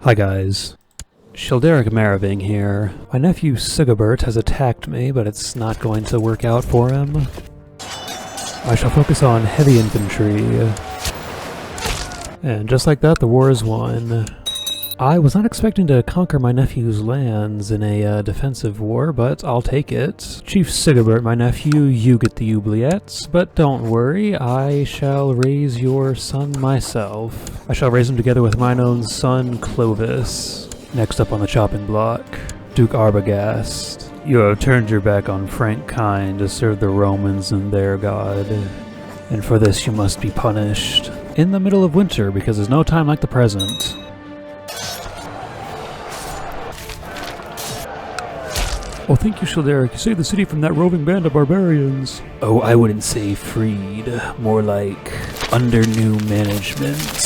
Hi guys. Cheraric Maraving here. My nephew Sigibert has attacked me, but it's not going to work out for him. I shall focus on heavy infantry. And just like that, the war is won. I was not expecting to conquer my nephew's lands in a defensive war, but I'll take it. Chief Sigibert, my nephew, you get the oubliettes, but don't worry, I shall raise your son myself. I shall raise him together with mine own son, Clovis. Next up on the chopping block, Duke Arbogast. You have turned your back on frank kind to serve the Romans and their god, and for this you must be punished. In the middle of winter, because there's no time like the present. Oh, thank you, Cheraric. You saved the city from that roving band of barbarians. Oh, I wouldn't say freed. More like under new management.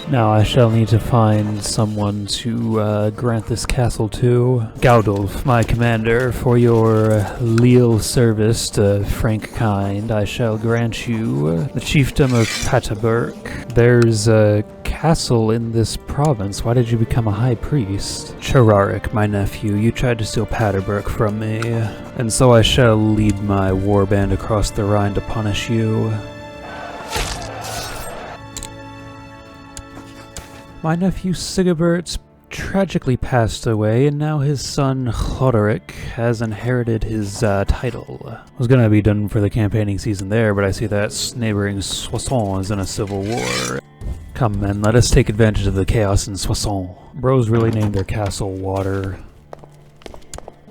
Now I shall need to find someone to grant this castle to. Gaudolf, my commander, for your leal service to frank kind, I shall grant you the chiefdom of Pataburg. There's a castle in this province. Why did you become a high priest? Cheraric, my nephew, you tried to steal Paterburg from me, and so I shall lead my warband across the Rhine to punish you. My nephew Sigibert tragically passed away, and now his son Cheraric has inherited his title. I was gonna be done for the campaigning season there, but I see that neighboring Soissons is in a civil war. Come men, let us take advantage of the chaos in Soissons. Bros really named their castle Water.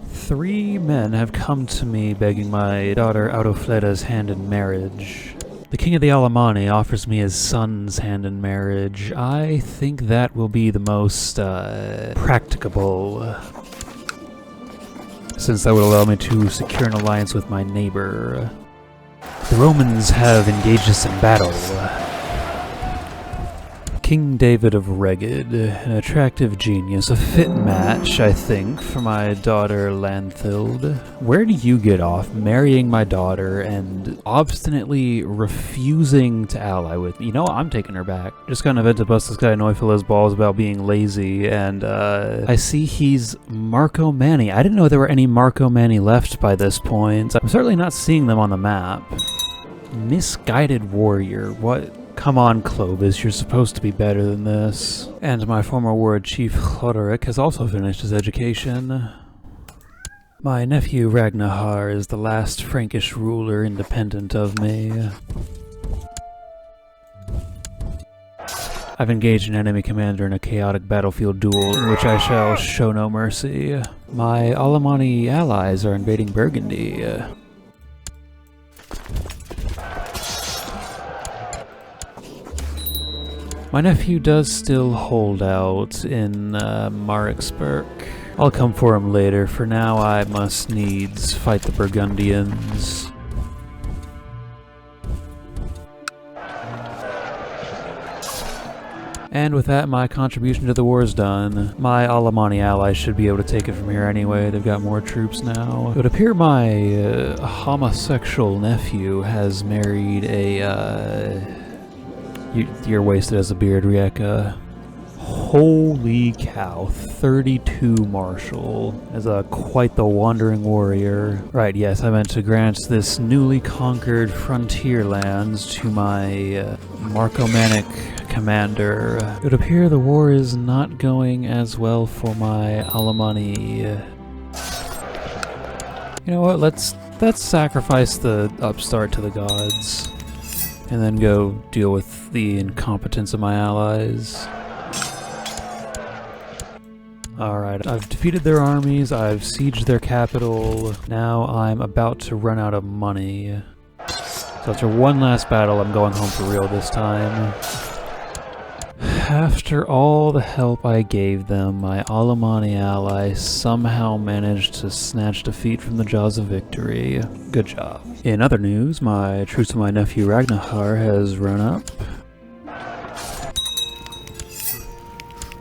3 men have come to me begging my daughter Autofleda's hand in marriage. The king of the Alemanni offers me his son's hand in marriage. I think that will be the most practicable, since that would allow me to secure an alliance with my neighbor. The Romans have engaged us in battle. King David of Reged, an attractive genius, a fit match, I think, for my daughter Lanthild. Where do you get off marrying my daughter and obstinately refusing to ally with me? You know, I'm taking her back. Just got an event to bust this guy Neufila's balls about being lazy, and I see he's Marco Manni. I didn't know there were any Marco Manni left by this point. I'm certainly not seeing them on the map. Misguided warrior, what? Come on, Clovis, you're supposed to be better than this. And my former ward chief, Cheraric, has also finished his education. My nephew Ragnar is the last Frankish ruler independent of me. I've engaged an enemy commander in a chaotic battlefield duel, in which I shall show no mercy. My Alemanni allies are invading Burgundy. My nephew does still hold out in Maritzburg. I'll come for him later. For now, I must needs fight the Burgundians. And with that, my contribution to the war is done. My Alemanni allies should be able to take it from here anyway. They've got more troops now. It would appear my homosexual nephew has married a You're wasted as a beard, Rieka. Holy cow, 32 martial is quite the wandering warrior. Right, yes, I meant to grant this newly conquered frontier lands to my Marcomannic commander. It would appear the war is not going as well for my Alemanni. You know what, let's sacrifice the upstart to the gods. And then go deal with the incompetence of my allies. Alright, I've defeated their armies, I've sieged their capital. Now I'm about to run out of money. So after one last battle, I'm going home for real this time. After all the help I gave them, my Alemanni ally somehow managed to snatch defeat from the jaws of victory. Good job. In other news, my truce with my nephew Ragnar has run up.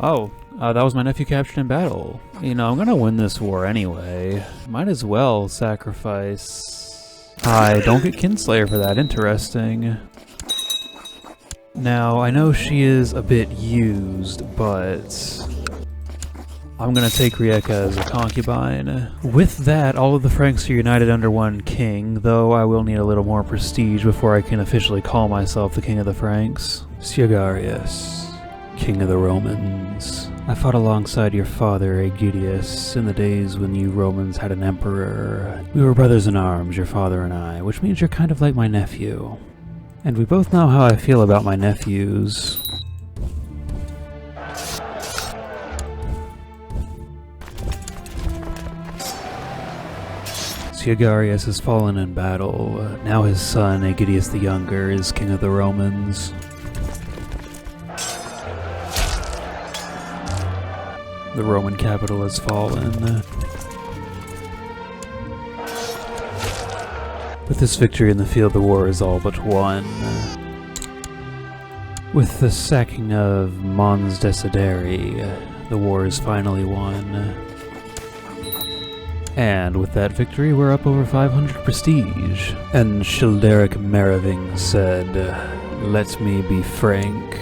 Oh, that was my nephew captured in battle. You know, I'm gonna win this war anyway. Might as well sacrifice... I don't get Kinslayer for that, interesting. Now, I know she is a bit used, but I'm gonna take Rijeka as a concubine. With that, all of the Franks are united under one king, though I will need a little more prestige before I can officially call myself the king of the Franks. Cheraric, king of the Romans. I fought alongside your father, Aegidius, in the days when you Romans had an emperor. We were brothers in arms, your father and I, which means you're kind of like my nephew. And we both know how I feel about my nephews. Cheraric has fallen in battle. Now his son, Aegidius the Younger, is king of the Romans. The Roman capital has fallen. With this victory in the field, the war is all but won. With the sacking of Mons Desideri, the war is finally won. And with that victory, we're up over 500 prestige. And Childeric Meroving said, "Let me be frank."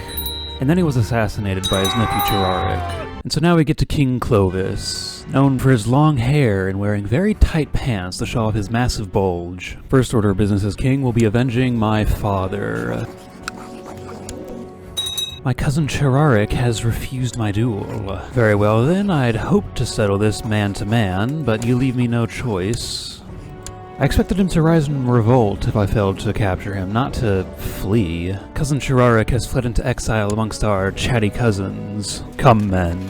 And then he was assassinated by his nephew Cheraric. And so now we get to King Clovis, known for his long hair and wearing very tight pants to show off his massive bulge. First order of business as king will be avenging my father. My cousin Cheraric has refused my duel. Very well then, I'd hoped to settle this man to man, but you leave me no choice. I expected him to rise in revolt if I failed to capture him, not to flee. Cousin Cheraric has fled into exile amongst our chatty cousins. Come, men.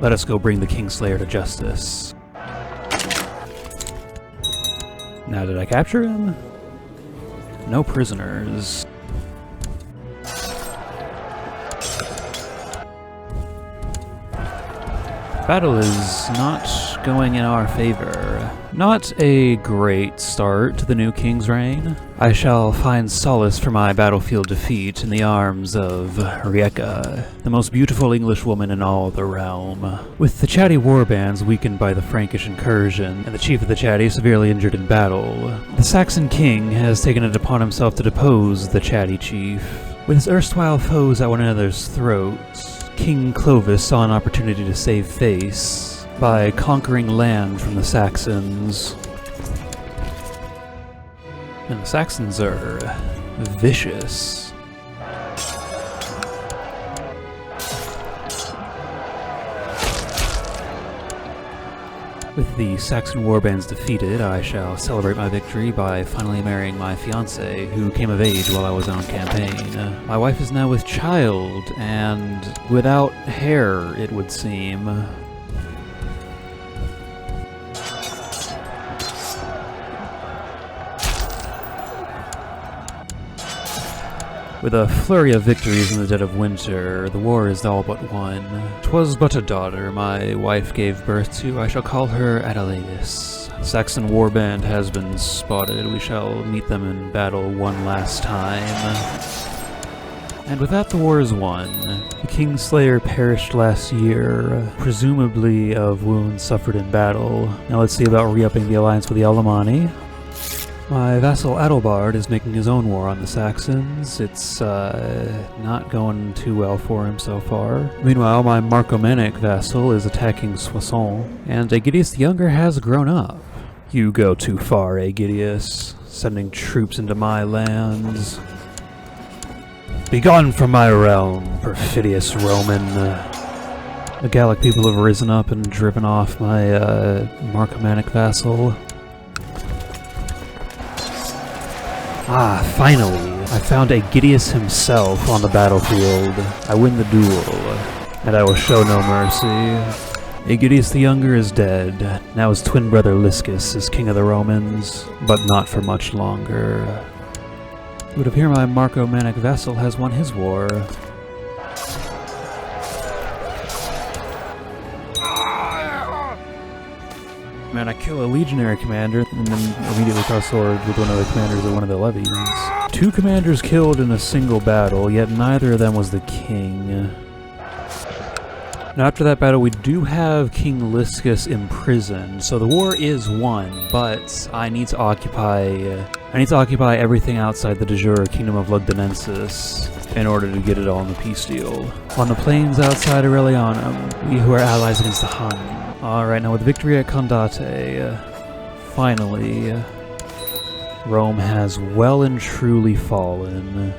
Let us go bring the Kingslayer to justice. Now, did I capture him? No prisoners. Battle is not going in our favor. Not a great start to the new king's reign. I shall find solace for my battlefield defeat in the arms of Rijeka, the most beautiful English woman in all the realm. With the chatty warbands weakened by the Frankish incursion, and the chief of the chatty severely injured in battle, the Saxon king has taken it upon himself to depose the chatty chief. With his erstwhile foes at one another's throats, King Clovis saw an opportunity to save face by conquering land from the Saxons. And the Saxons are vicious. With the Saxon warbands defeated, I shall celebrate my victory by finally marrying my fiancée, who came of age while I was on campaign. My wife is now with child, and without hair, it would seem. With a flurry of victories in the dead of winter, the war is all but won. 'Twas but a daughter my wife gave birth to. I shall call her Adelaides. Saxon warband has been spotted. We shall meet them in battle one last time. And with that, the war is won. The Kingslayer perished last year, presumably of wounds suffered in battle. Now let's see about re-upping the alliance with the Alemanni. My vassal Adalbard is making his own war on the Saxons. It's not going too well for him so far. Meanwhile, my Marcomannic vassal is attacking Soissons, and Aegidius the Younger has grown up. You go too far, Aegidius, sending troops into my lands. Begone from my realm, perfidious Roman. The Gallic people have risen up and driven off my Marcomannic vassal. Ah, finally! I found Aegidius himself on the battlefield. I win the duel, and I will show no mercy. Aegidius the Younger is dead. Now his twin brother Liscus is king of the Romans, but not for much longer. It would appear my Marcomannic vassal has won his war. Man, I kill a legionary commander and then immediately cross swords with one of the commanders of one of the levies. 2 commanders killed in a single battle, yet neither of them was the king. Now after that battle, we do have King Liscus imprisoned, so the war is won, but I need to occupy everything outside the de jure Kingdom of Lugdunensis. in order to get it all in the peace deal. On the plains outside Aurelianum, we who are allies against the Hun. Alright, now with victory at Condate, finally, Rome has well and truly fallen.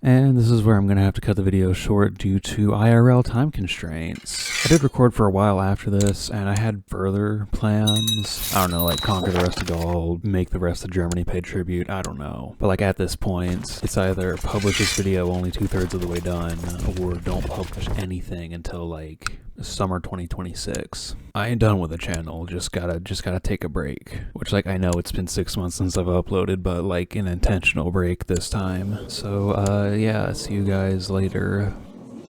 And this is where I'm going to have to cut the video short due to IRL time constraints. I did record for a while after this, and I had further plans. I don't know, like conquer the rest of Gaul, make the rest of Germany pay tribute, I don't know. But like at this point, it's either publish this video only 2/3 of the way done, or don't publish anything until like summer 2026. I ain't done with the channel, just gotta take a break. Which, like, I know it's been 6 months since I've uploaded, but like an intentional break this time. So yeah, see you guys later.